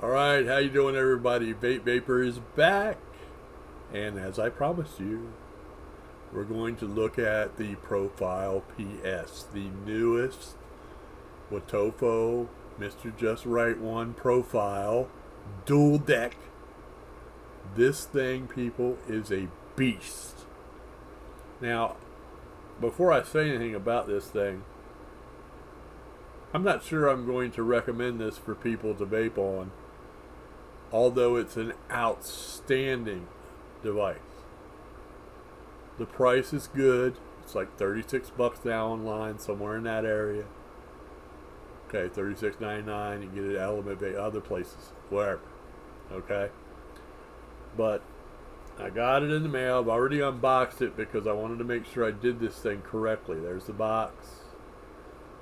Alright, how you doing everybody? Vape Vapor is back. And as I promised you, we're going to look at the Profile PS, the newest WOTOFO Mr. Just Right One profile, dual deck. This thing, people, is a beast. Now, before I say anything about this thing, I'm not sure I'm going to recommend this for people to vape on, although it's an outstanding device. The price is good. It's like $36 now online, somewhere in that area. Okay, $36.99. You can get it at Element Vape, other places, wherever. Okay, but I got it in the mail. I've already unboxed it because I wanted to make sure I did this thing correctly. There's the box.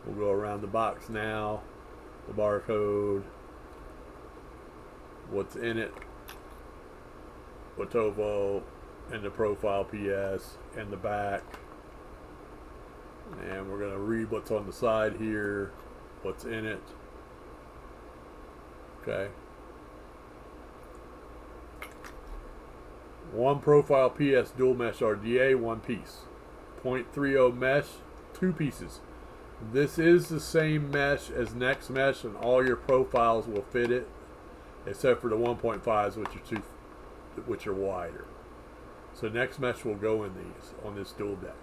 We'll go around the box now. The barcode. What's in it. WOTOFO and the Profile PS and the back. And we're going to read what's on the side here. What's in it. Okay. One Profile PS dual mesh RDA, one piece. 0.30 mesh, two pieces. This is the same mesh as Next Mesh, and all your profiles will fit it, except for the 1.5s, which are wider. So Next Mesh will go in these on this dual deck.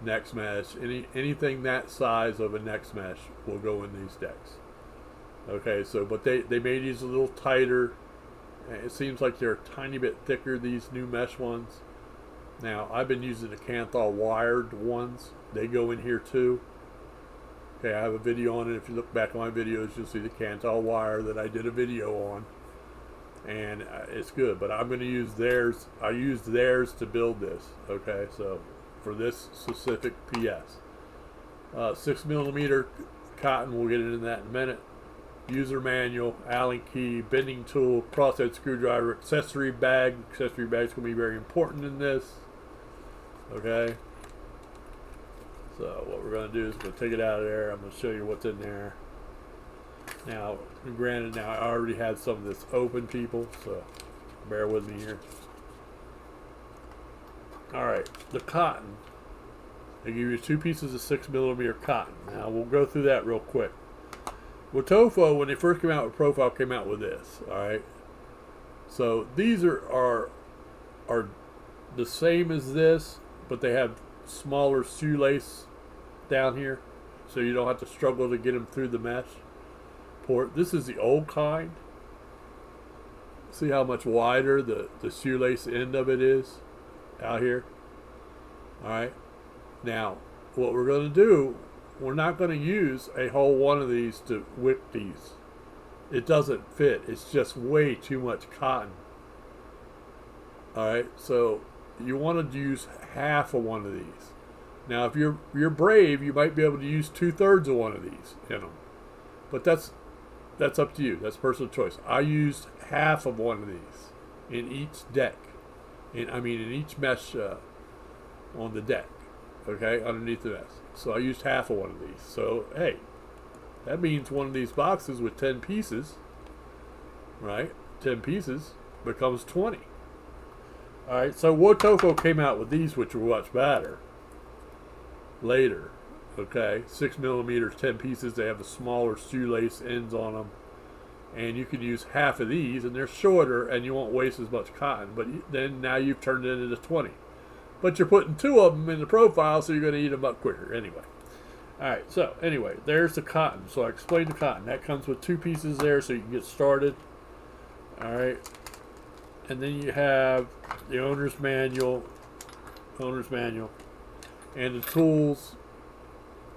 Next Mesh, anything that size of a Next Mesh will go in these decks. Okay, so but they made these a little tighter. It seems like they're a tiny bit thicker, these new mesh ones. Now, I've been using the Kanthal wired ones. They go in here too. Okay, I have a video on it. If you look back on my videos, you'll see the Kanthal wire that I did a video on. And it's good, but I'm going to use theirs. I used theirs to build this. Okay, so for this specific PS. 6mm cotton, we'll get into that in a minute. User manual, Allen key, bending tool, crosshead screwdriver, accessory bag. Accessory bag's going to be very important in this. Okay. So what we're going to do is we're going to take it out of there. I'm going to show you what's in there. Now, granted, now I already had some of this open, people, so bear with me here. Alright, the cotton. They give you two pieces of 6mm cotton. Now, we'll go through that real quick. WOTOFO, when they first came out with Profile, came out with this. Alright, so these are the same as this, but they have smaller shoelace down here, so you don't have to struggle to get them through the mesh port. This is the old kind. See how much wider the shoelace end of it is out here. Alright, now what we're going to do, we're not going to use a whole one of these to wick these. It doesn't fit. It's just way too much cotton. Alright, so you want to use half of one of these. Now, if you're brave, you might be able to use 2/3 of one of these in them. But that's up to you. That's personal choice. I used half of one of these in each deck. In each mesh on the deck. Okay, underneath the mesh. So I used half of one of these. So, hey, that means one of these boxes with 10 pieces, right? 10 pieces becomes 20. Alright, so WOTOFO came out with these, which were much better later. Okay, 6mm, 10 pieces. They have the smaller shoelace ends on them. And you can use half of these, and they're shorter, and you won't waste as much cotton. But then now you've turned it into 20. But you're putting two of them in the profile, so you're going to eat them up quicker anyway. Alright, so anyway, there's the cotton. So I explained the cotton. That comes with two pieces there, so you can get started. Alright. And then you have the owner's manual. And the tools.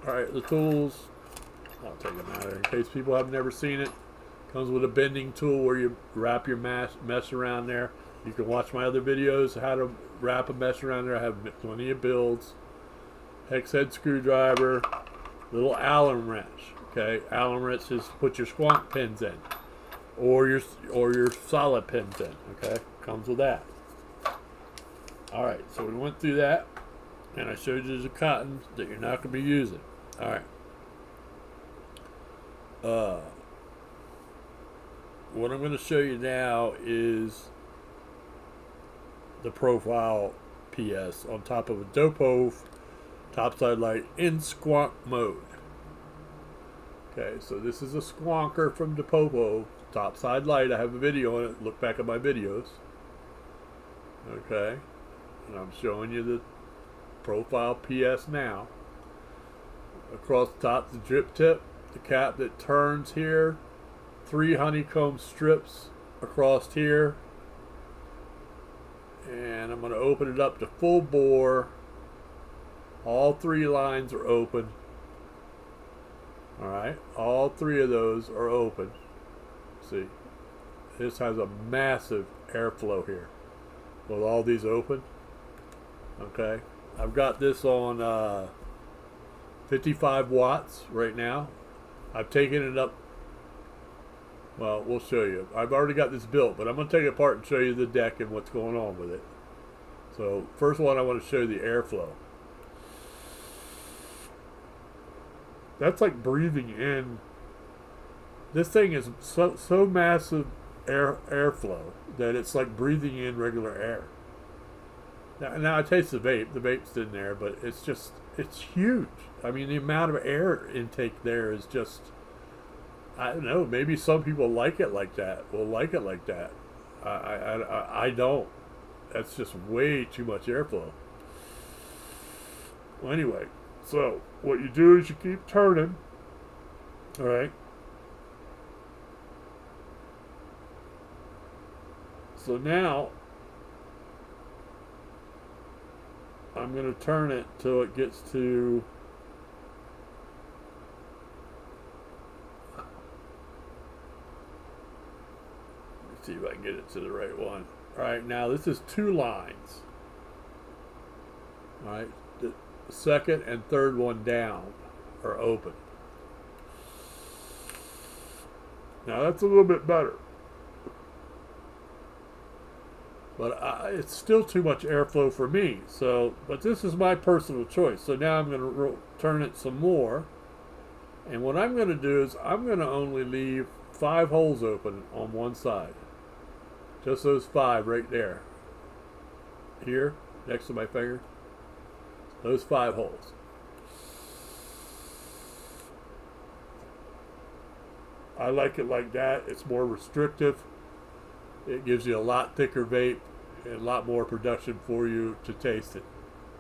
Alright, the tools. I'll take them out of there in case people have never seen it. Comes with a bending tool where you wrap your mesh around there. You can watch my other videos how to wrap a mesh around there. I have plenty of builds. Hex head screwdriver. Little Allen wrench. Okay, Allen wrench is put your squonk pins in, or your solid pins in. Okay, comes with that. All right, so we went through that, and I showed you the cotton that you're not going to be using. All right. what I'm going to show you now is the profile PS on top of a WOTOFOS topside light in squonk mode. Okay, so this is a squonker from WOTOFOS topside light. I have a video on it. Look back at my videos. Okay, and I'm showing you the profile PS now. Across the top, the drip tip, the cap that turns here, 3 honeycomb strips across here, and I'm going to open it up to full bore. All 3 lines are open. Alright, all 3 of those are open. See, this has a massive airflow here with all these open. Okay, I've got this on 55 watts right now. I've taken it up. Well, we'll show you. I've already got this built, but I'm going to take it apart and show you the deck and what's going on with it. So first one, I want to show you the airflow. That's like breathing in. This thing is so massive airflow that it's like breathing in regular air. Now I taste the vape. The vape's in there, but it's huge. I mean, the amount of air intake there is just, I don't know, maybe some people like it like that. Will like it like that. I don't. That's just way too much airflow. Well, anyway, so what you do is you keep turning. All right. So now I'm going to turn it till it gets to see if I can get it to the right one. Alright, now this is 2 lines. Alright, the second and third one down are open. Now that's a little bit better. But it's still too much airflow for me. So, but this is my personal choice. So now I'm going to turn it some more. And what I'm going to do is I'm going to only leave 5 holes open on one side. Just those 5 right there. Here, next to my finger. Those 5 holes. I like it like that. It's more restrictive. It gives you a lot thicker vape and a lot more production for you to taste it.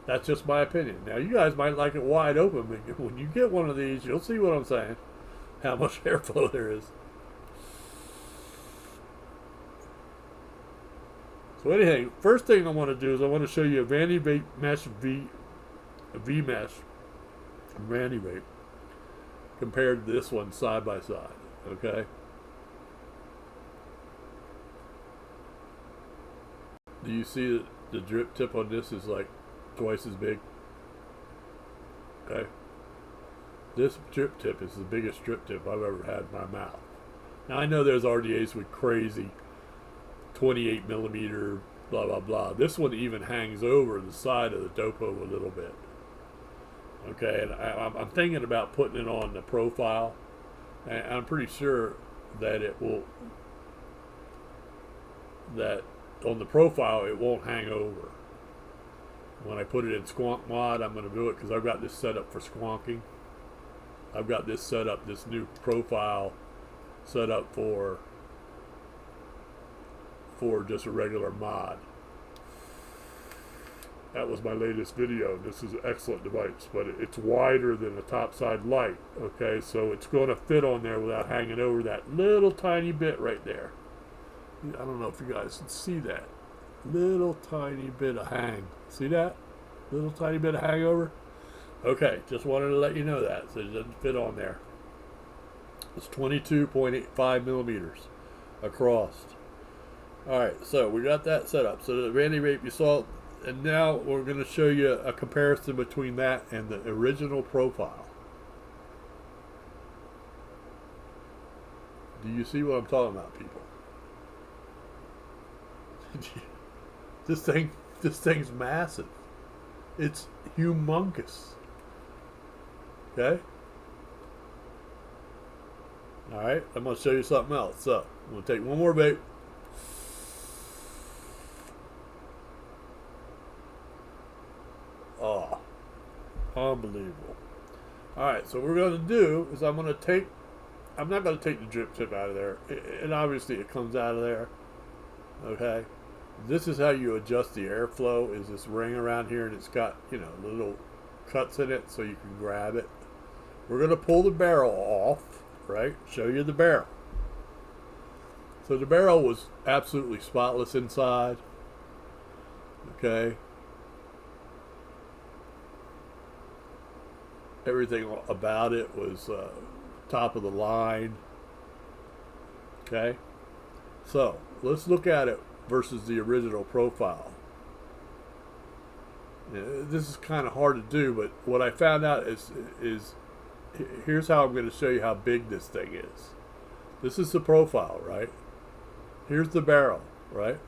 That's just my opinion. Now, you guys might like it wide open, but when you get one of these, you'll see what I'm saying. How much airflow there is. So anything, first thing I want to do is I want to show you a Vanity Vape Mesh V-Mesh Vanity Vape compared to this one side by side. Okay. Do you see that the drip tip on this is like twice as big? Okay. This drip tip is the biggest drip tip I've ever had in my mouth. Now I know there's RDAs with crazy 28 millimeter blah blah blah. This one even hangs over the side of the WOTOFOS a little bit. Okay, and I'm thinking about putting it on the profile, and I'm pretty sure that it will, that on the profile it won't hang over. When I put it in squonk mod, I'm going to do it because I've got this set up for squonking. I've got this set up, this new profile set up for just a regular mod. That was my latest video. This is an excellent device, but it's wider than a topside light. Okay, so it's going to fit on there without hanging over that little tiny bit right there. I don't know if you guys can see that. Little tiny bit of hang. See that? Little tiny bit of hangover? Okay, just wanted to let you know that, so it doesn't fit on there. It's 22.85 millimeters across. Alright, so we got that set up. So the Vanity Vape you saw, and now we're going to show you a comparison between that and the original profile. Do you see what I'm talking about, people? This thing's massive. It's humongous. Okay? Alright, I'm going to show you something else. So, I'm going to take one more vape. Oh, unbelievable. Alright, so what we're going to do is I'm not going to take the drip tip out of there. And obviously it comes out of there. Okay. This is how you adjust the airflow, is this ring around here, and it's got, you know, little cuts in it so you can grab it. We're going to pull the barrel off, right? Show you the barrel. So the barrel was absolutely spotless inside. Okay. Everything about it was top of the line. Okay. So let's look at it versus the original profile. This is kind of hard to do, but what I found out is here's how I'm going to show you how big this thing is. This is the profile, right? Here's the barrel, right?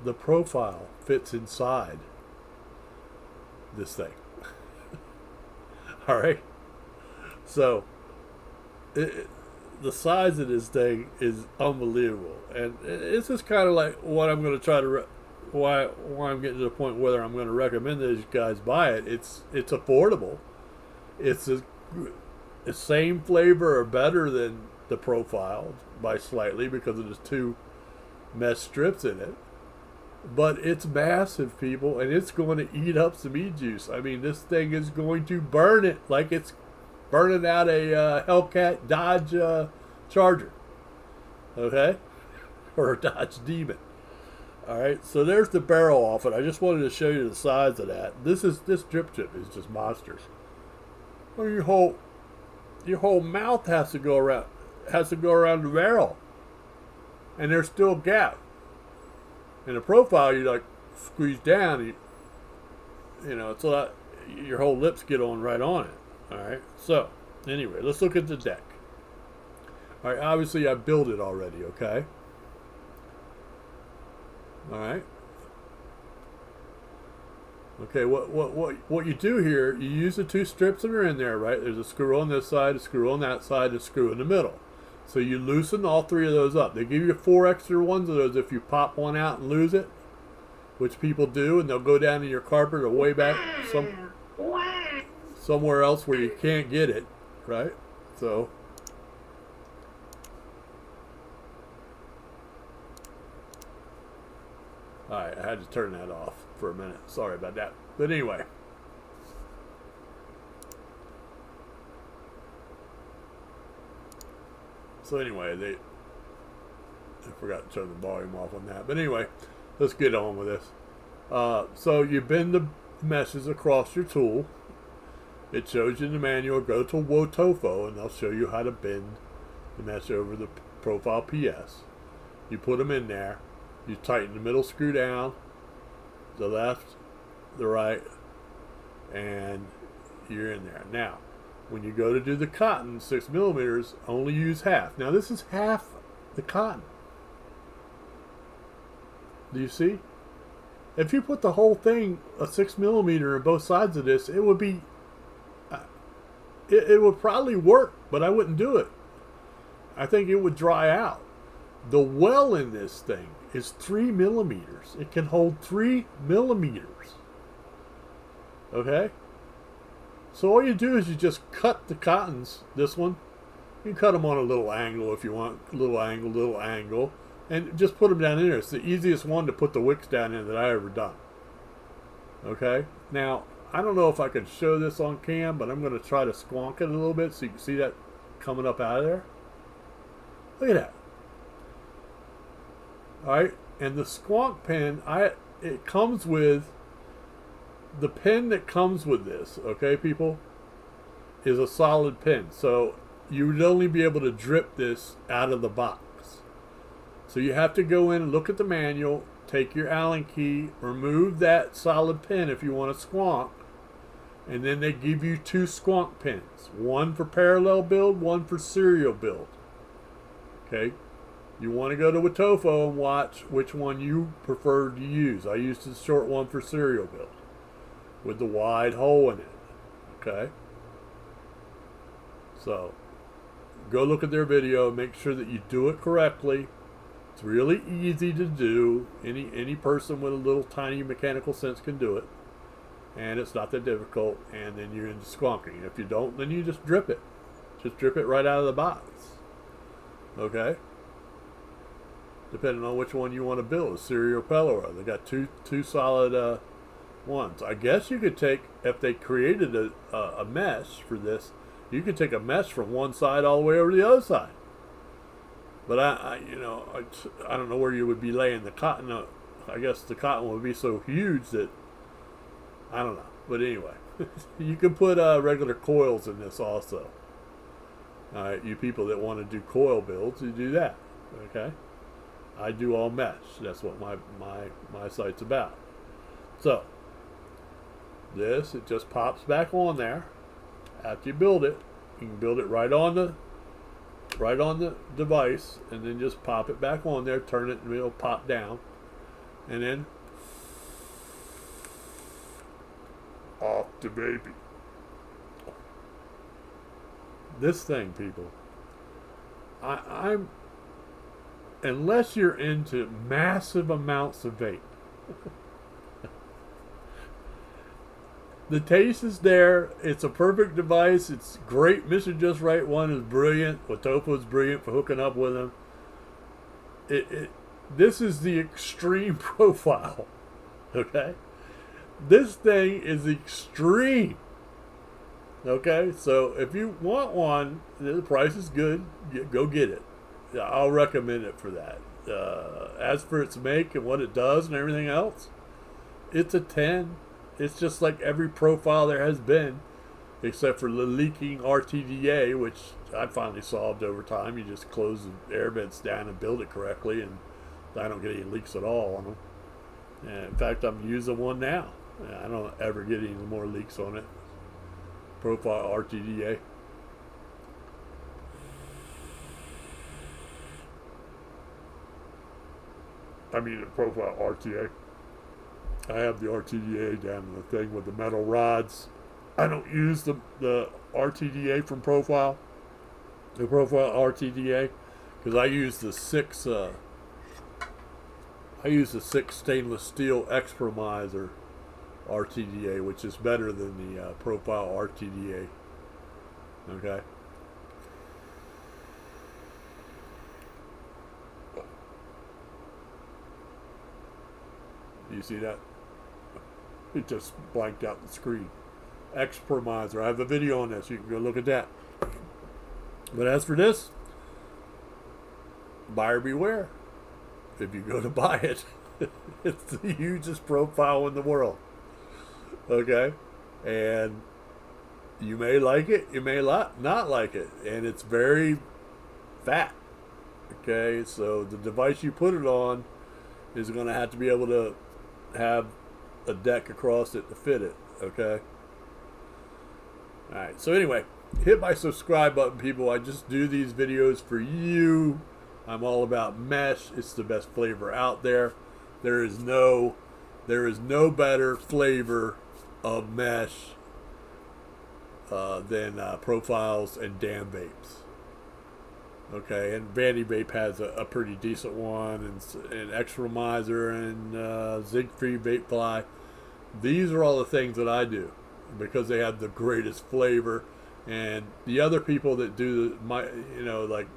The profile fits inside this thing. All right. So the size of this thing is unbelievable, and this is kind of like what I'm going to try to why I'm getting to the point whether I'm going to recommend that you guys buy it. It's affordable. It's the same flavor or better than the profile by slightly because of the 2 mesh strips in it. But it's massive, people, and it's going to eat up some e-juice. I mean, this thing is going to burn it like it's burning out a Hellcat Dodge Charger. Okay? Or a Dodge Demon. Alright, so there's the barrel off it. I just wanted to show you the size of that. This drip tip is just monsters. Well, your whole mouth has to go around the barrel. And there's still a gap. In a profile, you like squeeze down, you know, it's a lot, your whole lips get on right on it. Alright, so anyway, let's look at the deck. Alright, obviously I built it already, okay? Alright. Okay, what you do here, you use the 2 strips that are in there, right? There's a screw on this side, a screw on that side, and a screw in the middle. So you loosen all 3 of those up. They give you 4 extra ones of those if you pop one out and lose it, which people do, and they'll go down in your carpet or way back somewhere else where you can't get it, right? So alright, I had to turn that off for a minute. Sorry about that. But anyway. So anyway, I forgot to turn the volume off on that. But anyway, let's get on with this. So you bend the meshes across your tool. It shows you in the manual. Go to WOTOFO and they'll show you how to bend the mesh over the profile PS. You put them in there. You tighten the middle screw down, the left, the right, and you're in there. Now, when you go to do the cotton, 6 millimeters, only use half. Now this is half the cotton. Do you see? If you put the whole thing, a 6 millimeter on both sides of this, it would be, it would probably work, but I wouldn't do it. I think it would dry out. The well in this thing is 3 millimeters. It can hold 3 millimeters. Okay? So all you do is you just cut the cottons, this one. You can cut them on a little angle if you want, little angle, and just put them down in there. It's the easiest one to put the wicks down in that I ever done. Okay? Now, I don't know if I can show this on cam, but I'm going to try to squonk it a little bit so you can see that coming up out of there. Look at that. Alright, and the squonk pin, it comes with, the pin that comes with this, okay people, is a solid pin. So you would only be able to drip this out of the box. So you have to go in and look at the manual, take your Allen key, remove that solid pin if you want to squonk, and then they give you 2 squonk pins. One for parallel build, one for serial build. Okay? You want to go to WOTOFO and watch which one you prefer to use. I used the short one for serial build with the wide hole in it. Okay? So, go look at their video. Make sure that you do it correctly. It's really easy to do. Any person with a little tiny mechanical sense can do it, and it's not that difficult. And then you're into squonking. If you don't, then you just drip it. Just drip it right out of the box. Okay. Depending on which one you want to build, Serial Pelora. They got two solid ones. I guess you could take, if they created a mesh for this, you could take a mesh from one side all the way over to the other side. But I don't know where you would be laying the cotton. I guess the cotton would be so huge that, I don't know. But anyway, you can put regular coils in this also. All right, you people that want to do coil builds, you do that. Okay, I do all mesh. That's what my site's about. So this, it just pops back on there. After you build it, you can build it right on the device, and then just pop it back on there, turn it, and it'll pop down, and then off the baby. This thing, people, I'm unless you're into massive amounts of vape, the taste is there. It's a perfect device. It's great. Mr. Just Right One is brilliant. WOTOFOS is brilliant for hooking up with him. This is the extreme profile. Okay? This thing is extreme. Okay? So if you want one, the price is good. Go get it. I'll recommend it for that. As for its make and what it does and everything else, it's a 10. It's just like every profile there has been, except for the leaking RTDA, which I finally solved over time. You just close the air vents down and build it correctly, and I don't get any leaks at all on them. And in fact, I'm using one now. I don't ever get any more leaks on it. Profile RTDA. I mean, the profile RTA. I have the RTDA down in the thing with the metal rods. I don't use the RTDA from Profile, the Profile RTDA, because I use the 6 stainless steel Expromiser RTDA, which is better than the Profile RTDA. Okay. Do you see that? It just blanked out the screen. Expromiser. I have a video on this. You can go look at that. But as for this, buyer beware. If you go to buy it, it's the hugest profile in the world. Okay? And you may like it, you may not like it. And it's very fat. Okay? So the device you put it on is going to have to be able to have a deck across it to fit it. Okay? Alright, so anyway, hit my subscribe button, people. I just do these videos for you. I'm all about mesh. It's the best flavor out there. There is no better flavor of mesh than Profiles and Damn Vapes. Okay, and Vandy Vape has a pretty decent one, and Expromiser and Zig-Free Vape Fly. These are all the things that I do because they have the greatest flavor. And the other people that do like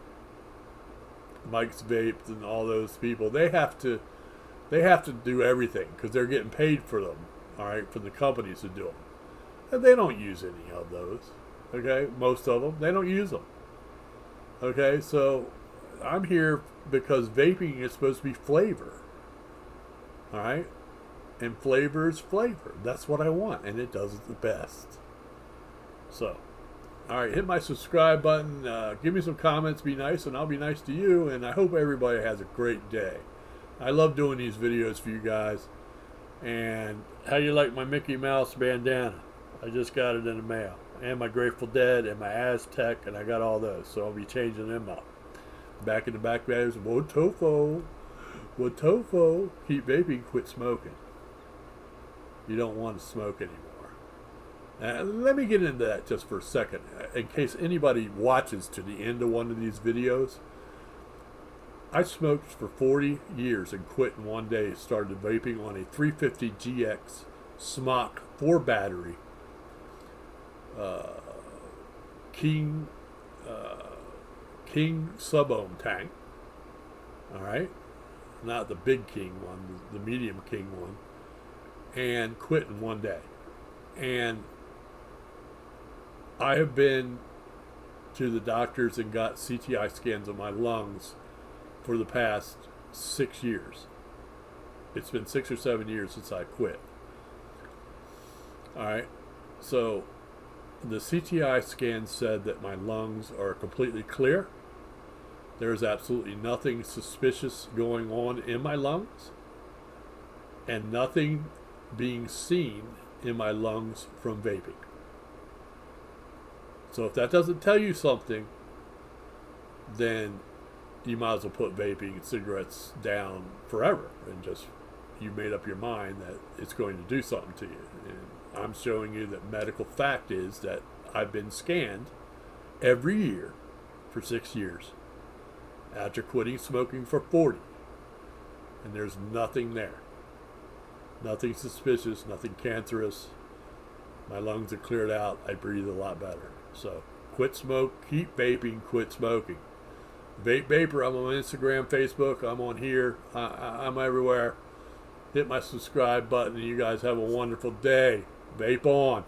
Mike's Vapes and all those people, they have to do everything because they're getting paid for them. All right, for the companies to do them, and they don't use any of those. Okay, most of them, they don't use them. Okay, so I'm here because vaping is supposed to be flavor. All right, and flavor is flavor. That's what I want, and it does it the best. So, all right, hit my subscribe button. Give me some comments. Be nice, and I'll be nice to you. And I hope everybody has a great day. I love doing these videos for you guys. And how you like my Mickey Mouse bandana? I just got it in the mail. And my Grateful Dead and my Aztec, and I got all those. So I'll be changing them up. Back in the back there's WOTOFO. WOTOFO. Keep vaping, quit smoking. You don't want to smoke anymore. Let me get into that just for a second, in case anybody watches to the end of one of these videos. I smoked for 40 years and quit in one day. Started vaping on a 350 GX Smock 4 battery King sub-ohm tank. All right, not the big King one, the medium King one, and quit in one day. And I have been to the doctors and got CTI scans of my lungs for the past 6 years. It's been 6 or 7 years since I quit. All right, so the CTI scan said that my lungs are completely clear. There's absolutely nothing suspicious going on in my lungs, and nothing being seen in my lungs from vaping. So if that doesn't tell you something, then you might as well put vaping and cigarettes down forever, and just, you made up your mind that it's going to do something to you. And I'm showing you that medical fact is that I've been scanned every year for 6 years after quitting smoking for 40, and there's nothing there. Nothing suspicious, nothing cancerous. My lungs are cleared out. I breathe a lot better. So quit smoke, keep vaping, quit smoking. Vape Vapor, I'm on Instagram, Facebook, I'm on here, I'm everywhere. Hit my subscribe button, and you guys have a wonderful day. Vape on.